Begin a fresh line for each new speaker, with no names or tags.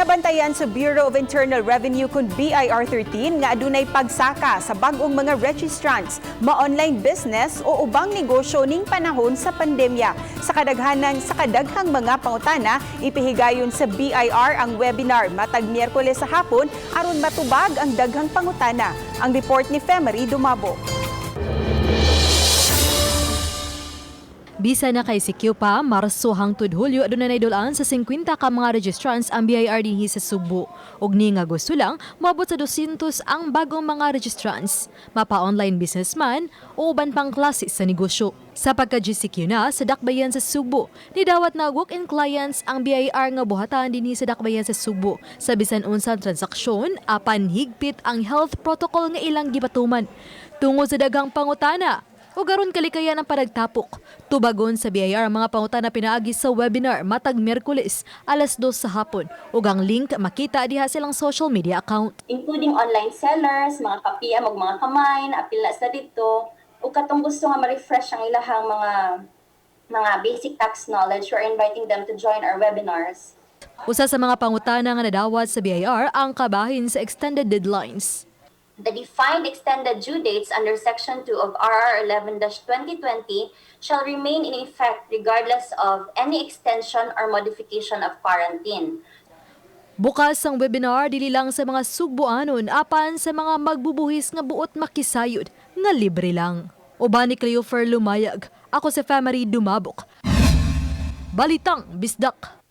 Nabantayan sa Bureau of Internal Revenue kun BIR13 nga adunay pagsaka sa bag-ong mga registrants, ma-online business o ubang negosyo ning panahon sa pandemya. Sa kadaghang mga pangutana, ipihigayon sa BIR ang webinar matag Miyerkules sa hapon aron matubag ang daghang pangutana. Ang report ni Femery Dumabo.
Bisa na kay CQ pa, Marso hangtod Hulyo adunay dulaan sa 50 ka mga registrants ang BIR dinhi sa Subo. Ug ni nga gusto lang, moabot sa 200 ang bagong mga registrants, mapa-online businessman o uban pang klase sa negosyo. Sa pagka-GCQ na sa Dakbayan sa Subo, nidawat na walk-in clients ang BIR nga buhatan dinhi sa Dakbayan sa Subo. Sa bisan unsang transaksyon, apan higpit ang health protocol nga ilang gipatuman. Tungod sa daghang pangutana, o garon kalikayan ang panagtapok. Tubagon sa BIR ang mga pangutana pinaagi sa webinar matag Miyerkules, alas 2 sa hapon. Ug ang link makita diha silang social media account.
Including online sellers, mga kapiya, mga kamay, apila sa dito, o katong gusto nga ma-refresh ang ilahang mga basic tax knowledge, we're inviting them to join our webinars.
Usa sa mga pangutana nga nadawat sa BIR ang kabahin sa extended deadlines.
The defined extended due dates under Section 2 of RR 11-2020 shall remain in effect regardless of any extension or modification of quarantine.
Bukas ang webinar dili lang sa mga Sugboanon apan sa mga magbubuhis nga buot makisayod nga libre lang. Uban ni Cleofer Lumayag, ako si Femery Dumabok. Balitang Bisdak.